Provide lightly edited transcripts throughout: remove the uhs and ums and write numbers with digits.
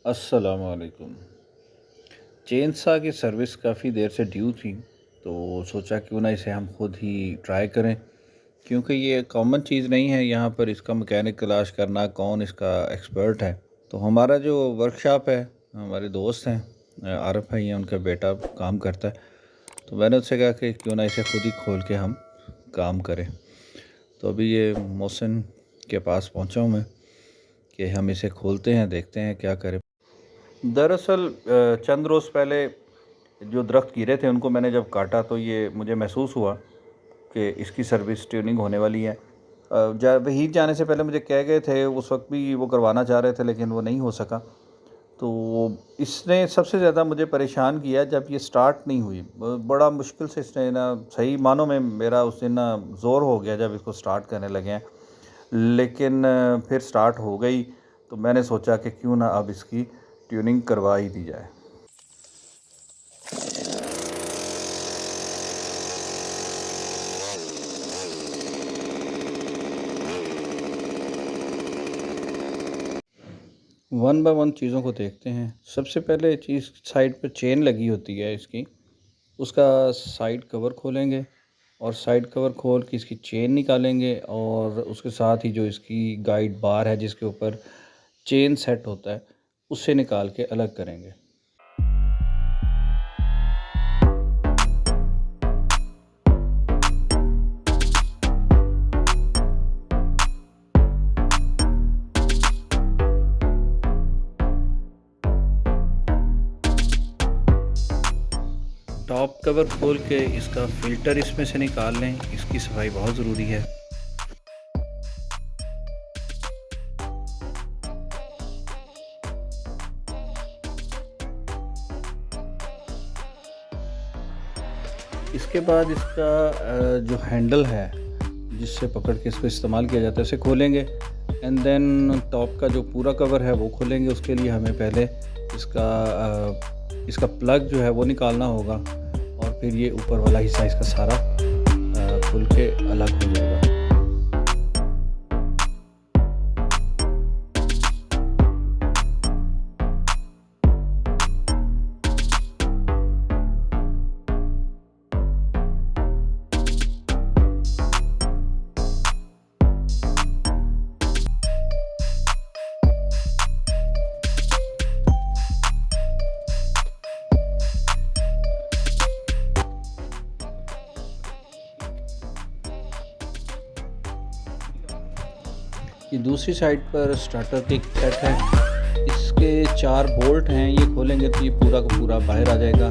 अस्सलाम वालेकुम। चेनसा की सर्विस काफ़ी देर से ड्यू थी, तो सोचा क्यों ना इसे हम खुद ही ट्राई करें, क्योंकि ये कॉमन चीज़ नहीं है यहाँ पर इसका मैकेनिक तलाश करना, कौन इसका एक्सपर्ट है। तो हमारा जो वर्कशॉप है, हमारे दोस्त हैं आरिफ भाई हैं, उनका बेटा काम करता है। तो मैंने उससे कहा कि क्यों ना इसे खुद ही खोल के हम काम करें। तो अभी ये मोहसिन के पास पहुँचा हूँ मैं कि हम इसे खोलते हैं, देखते हैं क्या करें। दरअसल चंद रोज़ पहले जो दरख्त गिरे थे उनको मैंने जब काटा तो ये मुझे महसूस हुआ कि इसकी सर्विस ट्यूनिंग होने वाली है। जब हीट जाने से पहले मुझे कह गए थे, उस वक्त भी वो करवाना चाह रहे थे लेकिन वो नहीं हो सका। तो इसने सबसे ज़्यादा मुझे परेशान किया जब ये स्टार्ट नहीं हुई। बड़ा मुश्किल से इसने ना, सही मानों में मेरा उस दिन ना ज़ोर हो गया जब इसको स्टार्ट करने लगे हैं। लेकिन फिर स्टार्ट हो गई, तो मैंने सोचा कि क्यों ना अब इसकी ट्यूनिंग करवा ही दी जाए। वन बाय वन चीज़ों को देखते हैं। सबसे पहले चीज़, साइड पे चेन लगी होती है इसकी, उसका साइड कवर खोलेंगे और साइड कवर खोल के इसकी चेन निकालेंगे और उसके साथ ही जो इसकी गाइड बार है जिसके ऊपर चेन सेट होता है, उससे निकाल के अलग करेंगे। टॉप कवर खोल के इसका फ़िल्टर इसमें से निकाल लें, इसकी सफाई बहुत ज़रूरी है। इसके बाद इसका जो हैंडल है जिससे पकड़ के इसको इस्तेमाल किया जाता है, उसे खोलेंगे एंड देन टॉप का जो पूरा कवर है वो खोलेंगे। उसके लिए हमें पहले इसका प्लग जो है वो निकालना होगा और फिर ये ऊपर वाला हिस्सा इसका सारा खुल के अलग हो जाएगा। ये दूसरी साइड पर स्टार्टर किक सेट है, इसके 4 बोल्ट हैं, ये खोलेंगे तो ये पूरा का पूरा बाहर आ जाएगा।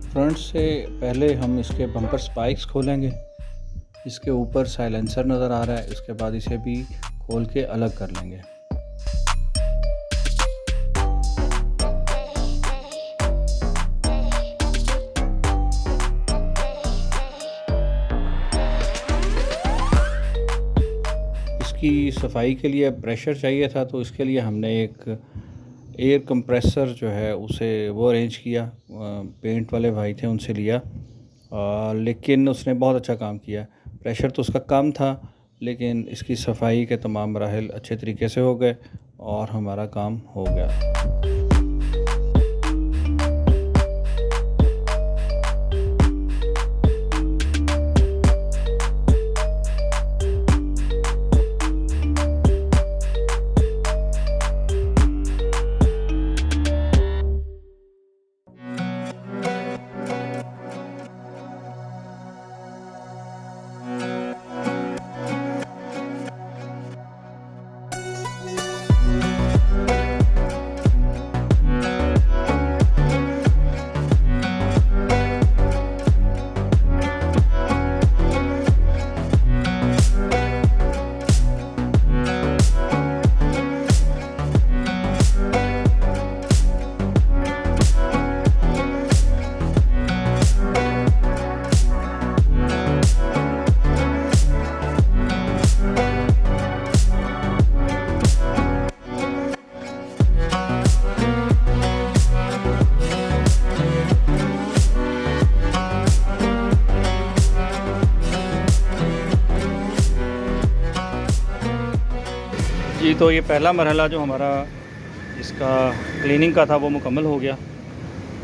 फ्रंट से पहले हम इसके बम्पर स्पाइक्स खोलेंगे। इसके ऊपर साइलेंसर नज़र आ रहा है, इसके बाद इसे भी खोल के अलग कर लेंगे। इसकी सफाई के लिए प्रेशर चाहिए था, तो इसके लिए हमने एक एयर कंप्रेसर जो है उसे वो अरेंज किया, पेंट वाले भाई थे उनसे लिया। लेकिन उसने बहुत अच्छा काम किया। प्रेशर तो उसका कम था लेकिन इसकी सफाई के तमाम मराहिल अच्छे तरीके से हो गए और हमारा काम हो गया। जी, तो ये पहला मरहला जो हमारा इसका क्लीनिंग का था वो मुकम्मल हो गया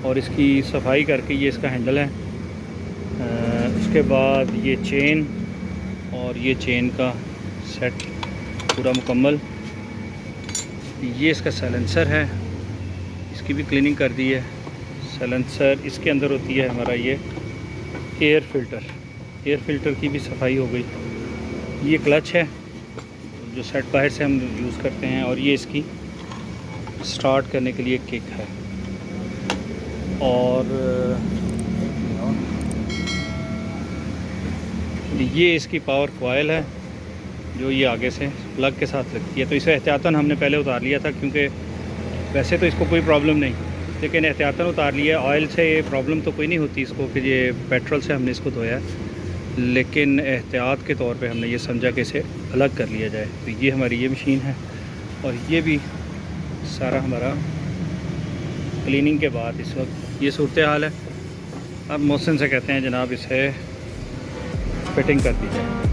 और इसकी सफाई करके ये इसका हैंडल है। उसके बाद ये चेन और ये चेन का सेट पूरा मुकम्मल। ये इसका साइलेंसर है, इसकी भी क्लीनिंग कर दी है। साइलेंसर इसके अंदर होती है हमारा ये एयर फ़िल्टर की भी सफाई हो गई। ये क्लच है जो सेट बाहर से हम यूज़ करते हैं और ये इसकी स्टार्ट करने के लिए किक है। और ये इसकी पावर कॉइल है जो ये आगे से प्लग के साथ लगती है। तो इसे एहतियातन हमने पहले उतार लिया था क्योंकि वैसे तो इसको कोई प्रॉब्लम नहीं, लेकिन एहतियातन उतार लिया। ऑयल से ये प्रॉब्लम तो कोई नहीं होती इसको कि ये पेट्रोल से हमने इसको धोया, लेकिन एहतियात के तौर पे हमने ये समझा कि इसे अलग कर लिया जाए। तो ये हमारी ये मशीन है और ये भी सारा हमारा क्लीनिंग के बाद इस वक्त ये सूरत हाल है। अब मोहसिन से कहते हैं जनाब इसे फिटिंग कर दी जाए।